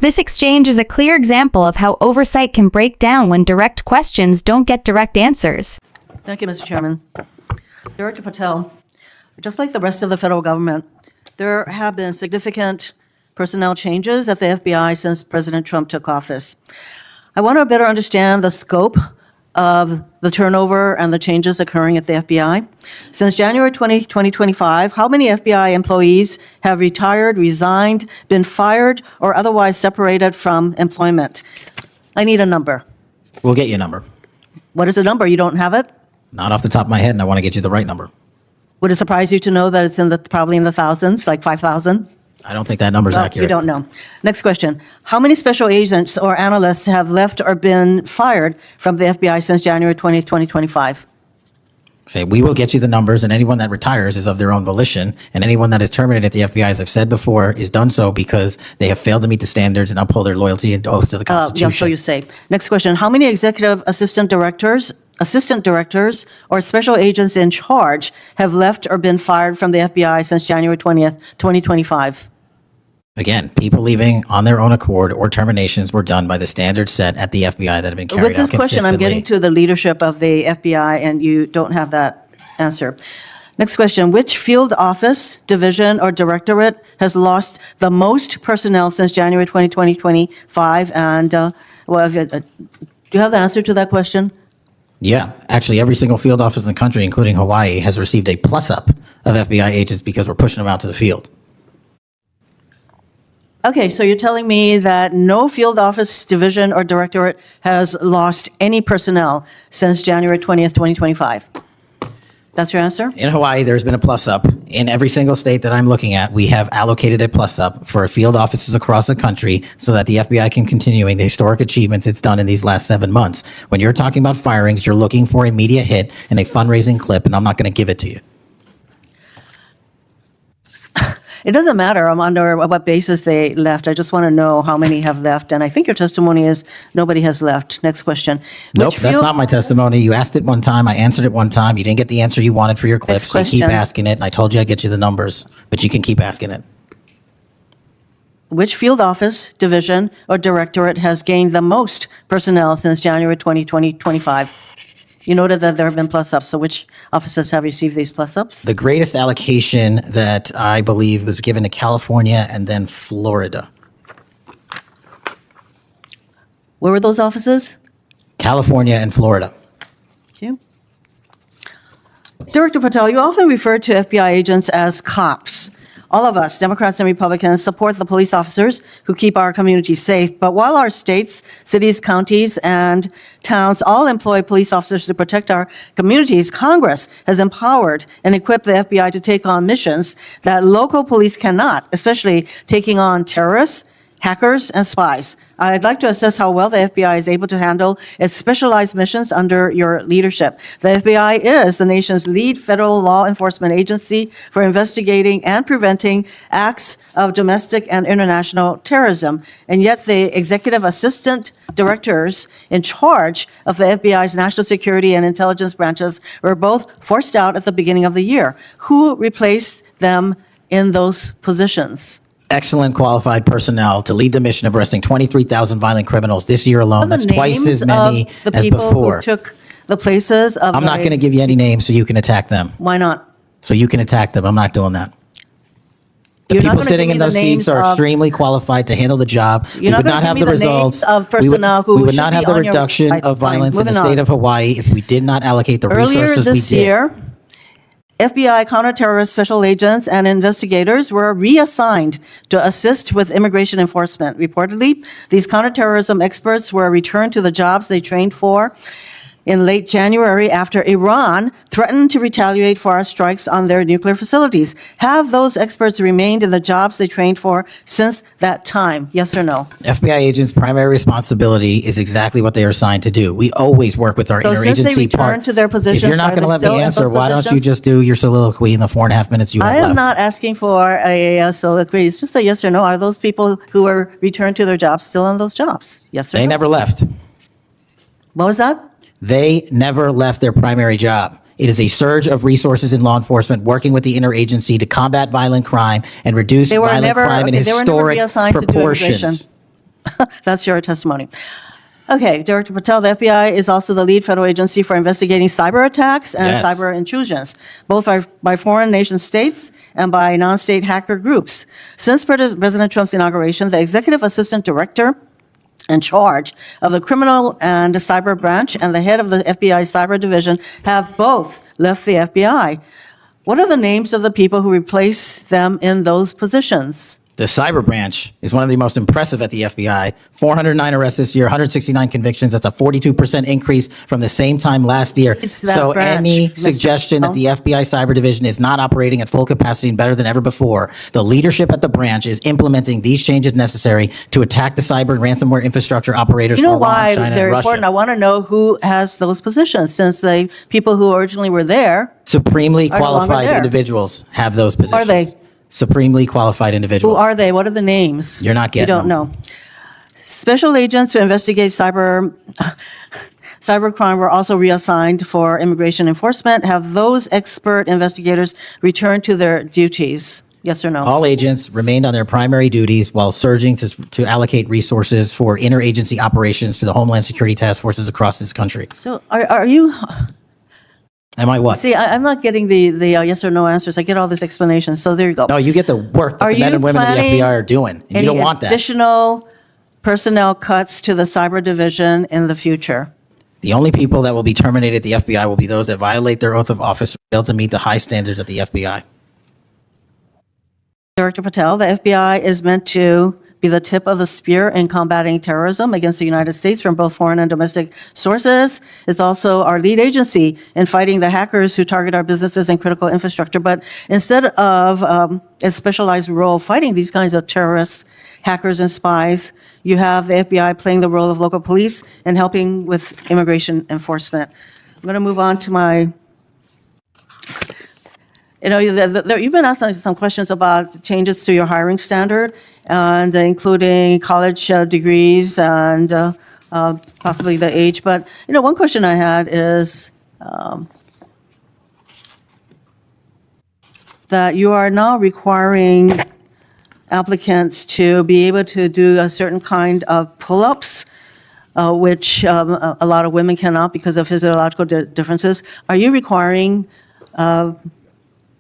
This exchange is a clear example of how oversight can break down when direct questions don't get direct answers. Thank you, Mr. Chairman. Director Patel, just like the rest of the federal government, there have been significant personnel changes at the FBI since President Trump took office. I want to better understand the scope of the turnover and the changes occurring at the FBI. Since January 2025, how many FBI employees have retired, resigned, been fired, or otherwise separated from employment? I need a number. We'll get you a number. What is the number? You don't have it? Not off the top of my head, and I want to get you the right number. Would it surprise you to know that it's probably in the thousands, like 5,000? I don't think that number's Well, accurate. you don't know. Next question. How many special agents or analysts have left or been fired from the FBI since January 20th, 2025? Say, we will get you the numbers, and anyone that retires is of their own volition, and anyone that is terminated at the FBI, as I've said before, is done so because they have failed to meet the standards and uphold their loyalty and oath to the Constitution. Yeah, so you say. Next question. How many executive assistant directors, or special agents in charge have left or been fired from the FBI since January 20th, 2025? Again, people leaving on their own accord or terminations were done by the standards set at the FBI that have been carried out With this question, I'm getting to the leadership of the FBI, and you don't have that answer. Next question. Which field office, division, or directorate has lost the most personnel since January 2025? And do you have the answer to that question? Yeah, actually, every single field office in the country, including Hawaii, has received a plus-up of FBI agents because we're pushing them out to the field. Okay, so you're telling me that no field office, division, or directorate has lost any personnel since January 20th, 2025? That's your answer? In Hawaii, there's been a plus-up. In every single state that I'm looking at, we have allocated a plus-up for field offices across the country so that the FBI can continuing the historic achievements it's done in these last 7 months. When you're talking about firings, you're looking for a media hit and a fundraising clip, and I'm not going to give it to you. It doesn't matter under what basis they left. I just want to know how many have left. And I think your testimony is nobody has left. Next question. Nope, that's not my testimony. You asked it one time. I answered it one time. You didn't get the answer you wanted for your clip, so you keep asking it. And I told you I'd get you the numbers, but you can keep asking it. Which field office, division, or directorate has gained the most personnel since January 2025? You noted that there have been plus-ups, so which offices have received these plus-ups? The greatest allocation that I believe was given to California and then Florida. Where were those offices? California and Florida. Thank you. Director Patel, you often refer to FBI agents as cops. All of us, Democrats and Republicans, support the police officers who keep our communities safe. But while our states, cities, counties, and towns all employ police officers to protect our communities, Congress has empowered and equipped the FBI to take on missions that local police cannot, especially taking on terrorists, hackers, and spies. I'd like to assess how well the FBI is able to handle its specialized missions under your leadership. The FBI is the nation's lead federal law enforcement agency for investigating and preventing acts of domestic and international terrorism. And yet the executive assistant directors in charge of the FBI's national security and intelligence branches were both forced out at the beginning of the year. Who replaced them in those positions? Excellent qualified personnel to lead the mission of arresting 23,000 violent criminals this year alone. That's twice as many the as people before. who took the places of I'm not going to give you any names so you can attack them. Why not? So you can attack them. I'm not doing that. The You're not people gonna sitting give in me the those names seats are of- extremely qualified to handle the job. We You're not would gonna not give have me the the results. names of We would- personnel who we would should not be have the on your- reduction Right, of fine, violence in the moving state on. of Hawaii if we did not allocate the Earlier resources we this did. year, FBI counterterrorist special agents and investigators were reassigned to assist with immigration enforcement. Reportedly, these counterterrorism experts were returned to the jobs they trained for in late January after Iran threatened to retaliate for our strikes on their nuclear facilities. Have those experts remained in the jobs they trained for since that time? Yes or no? FBI agents' primary responsibility is exactly what they are assigned to do. We always work with our So since they interagency returned part. to their positions, If you're not are going to they let still me in answer, those why don't you positions? just do your soliloquy in the 4.5 minutes you have I am left? not asking for a soliloquy. It's just a yes or no. Are those people who were returned to their jobs still in those jobs? Yes or no? They never left. What was that? They never left their primary job. It is a surge of resources in law enforcement working with the interagency to combat violent crime and reduce violent crime in they were never historic reassigned to do immigration. proportions. That's your testimony. Okay, Director Patel, the FBI is also the lead federal agency for investigating cyber attacks and Yes. cyber intrusions, both by foreign nation states and by non-state hacker groups. Since President Trump's inauguration, the executive assistant director in charge of the criminal and the cyber branch and the head of the FBI cyber division have both left the FBI. What are the names of the people who replace them in those positions? The cyber branch is one of the most impressive at the FBI. 409 arrests this year, 169 convictions. That's a 42% increase from the same time last year. It's that So branch, any Mr. suggestion that the FBI cyber division is not operating at full capacity and better than ever before, the leadership at the branch is implementing these changes necessary to attack the cyber and ransomware infrastructure operators You know for Iran, why China, they're and Russia. important? I want to know who has those positions, since the people who originally were there, Supremely are no longer qualified there. individuals have those positions. Are they? Supremely qualified who individuals. are they? What are the names? You're not You getting don't them. know. Special agents who investigate cybercrime were also reassigned for immigration enforcement. Have those expert investigators returned to their duties? Yes or no? All agents remained on their primary duties while surging to allocate resources for interagency operations to the Homeland Security task forces across this country. So are you? Am I what? See, I'm not getting the yes or no answers. I get all this explanation. So there you go. No, you get the work that Are the men you and women of the planning FBI are doing. And you Any don't want that. additional personnel cuts to the cyber division in the future? The only people that will be terminated at the FBI will be those that violate their oath of office or fail to meet the high standards at the FBI. Director Patel, the FBI is meant to be the tip of the spear in combating terrorism against the United States from both foreign and domestic sources. It's also our lead agency in fighting the hackers who target our businesses and critical infrastructure. But instead of a specialized role fighting these kinds of terrorists, hackers, and spies, you have the FBI playing the role of local police and helping with immigration enforcement. I'm going to move on to my you've been asking some questions about changes to your hiring standard, and including college degrees and possibly the age. But, one question I had is that you are now requiring applicants to be able to do a certain kind of pull-ups, which a lot of women cannot because of physiological differences. Are you requiring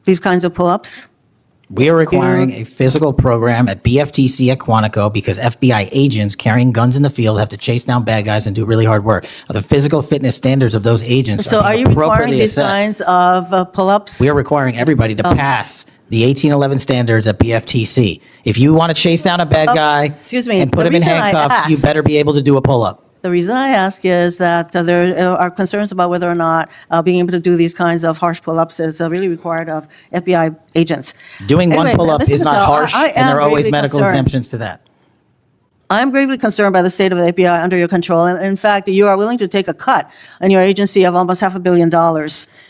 these kinds of pull-ups? We are requiring a physical program at BFTC at Quantico because FBI agents carrying guns in the field have to chase down bad guys and do really hard work. The physical fitness standards of those agents So are being you requiring appropriately these assessed. kinds of pull-ups? We are requiring everybody to pass the 1811 standards at BFTC. If you want to chase down a bad guy Excuse me, and put the him in reason I handcuffs, you asked- better be able to do a pull-up. The reason I ask is that there are concerns about whether or not being able to do these kinds of harsh pull-ups is really required of FBI agents. Doing one Anyway, pull-up Mr. is not Patel, harsh, I and there are am always gravely medical concerned. exemptions to that. I'm gravely concerned by the state of the FBI under your control. And in fact, you are willing to take a cut on your agency of almost $500 million.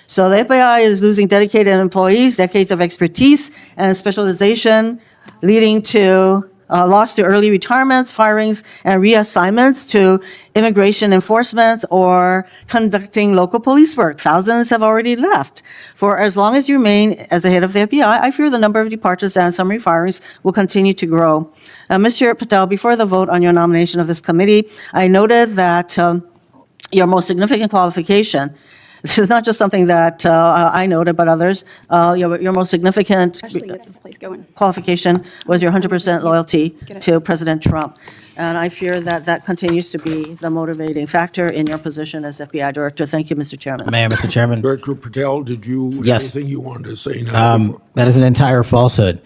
So the FBI is losing dedicated employees, decades of expertise and specialization, leading to loss to early retirements, firings, and reassignments to immigration enforcement or conducting local police work. Thousands have already left. For as long as you remain as the head of the FBI, I fear the number of departures and summary firings will continue to grow. Mr. Patel, before the vote on your nomination of this committee, I noted that your most significant qualification, this is not just something that I noted, but others, your most significant Actually gets this place going. qualification was your 100% loyalty to President Trump. And I fear that that continues to be the motivating factor in your position as FBI Director. Thank you, Mr. Chairman. May I, Mr. Chairman? Director Patel, did you have Yes. anything you wanted to say now? That is an entire falsehood.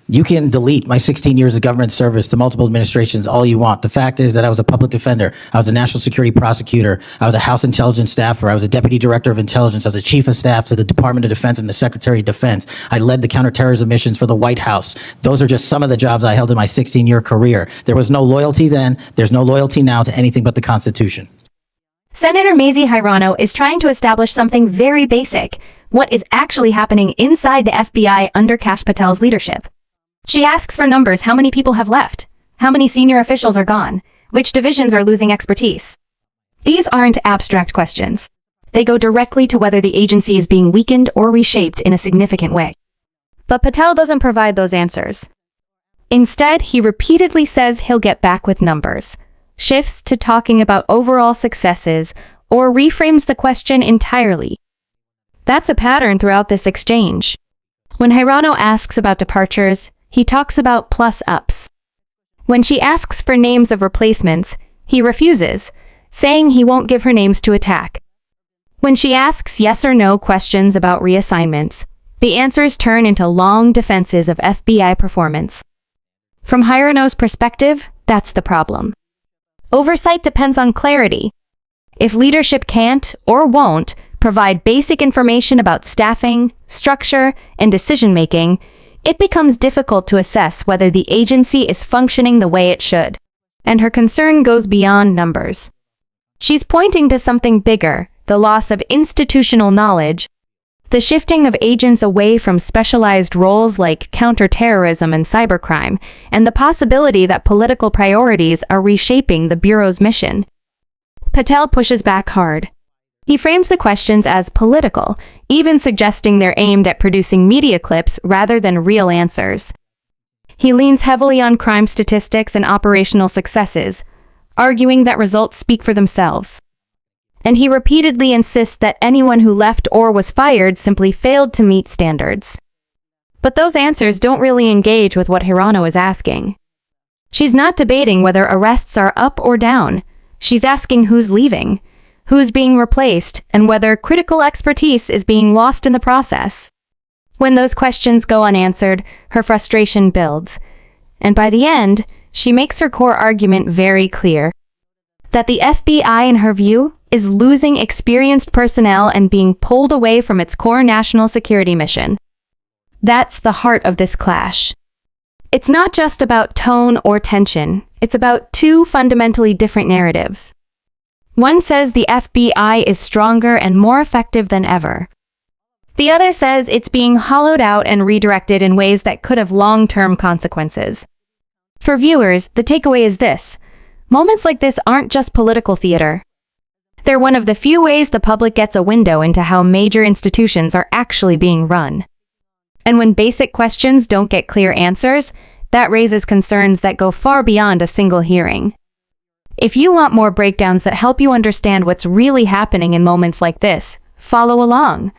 You can delete my 16 years of government service to multiple administrations all you want. The fact is that I was a public defender. I was a national security prosecutor. I was a House intelligence staffer. I was a deputy director of intelligence. I was a chief of staff to the Department of Defense and the Secretary of Defense. I led the counterterrorism missions for the White House. Those are just some of the jobs I held in my 16-year career. There was no loyalty then. There's no loyalty now to anything but the Constitution. Senator Mazie Hirono is trying to establish something very basic: what is actually happening inside the FBI under Kash Patel's leadership. She asks for numbers: how many people have left? How many senior officials are gone? Which divisions are losing expertise? These aren't abstract questions. They go directly to whether the agency is being weakened or reshaped in a significant way. But Patel doesn't provide those answers. Instead, he repeatedly says he'll get back with numbers, shifts to talking about overall successes, or reframes the question entirely. That's a pattern throughout this exchange. When Hirono asks about departures, he talks about plus-ups. When she asks for names of replacements, he refuses, saying he won't give her names to attack. When she asks yes or no questions about reassignments, the answers turn into long defenses of FBI performance. From Hirono's perspective, that's the problem. Oversight depends on clarity. If leadership can't, or won't, provide basic information about staffing, structure, and decision-making, it becomes difficult to assess whether the agency is functioning the way it should. And her concern goes beyond numbers. She's pointing to something bigger, the loss of institutional knowledge, the shifting of agents away from specialized roles like counterterrorism and cybercrime, and the possibility that political priorities are reshaping the Bureau's mission. Patel pushes back hard. He frames the questions as political, even suggesting they're aimed at producing media clips rather than real answers. He leans heavily on crime statistics and operational successes, arguing that results speak for themselves. And he repeatedly insists that anyone who left or was fired simply failed to meet standards. But those answers don't really engage with what Hirono is asking. She's not debating whether arrests are up or down. She's asking who's leaving, who's being replaced, and whether critical expertise is being lost in the process. When those questions go unanswered, her frustration builds. And by the end, she makes her core argument very clear. That the FBI, in her view, is losing experienced personnel and being pulled away from its core national security mission. That's the heart of this clash. It's not just about tone or tension, it's about two fundamentally different narratives. One says the FBI is stronger and more effective than ever. The other says it's being hollowed out and redirected in ways that could have long-term consequences. For viewers, the takeaway is this: moments like this aren't just political theater. They're one of the few ways the public gets a window into how major institutions are actually being run. And when basic questions don't get clear answers, that raises concerns that go far beyond a single hearing. If you want more breakdowns that help you understand what's really happening in moments like this, follow along.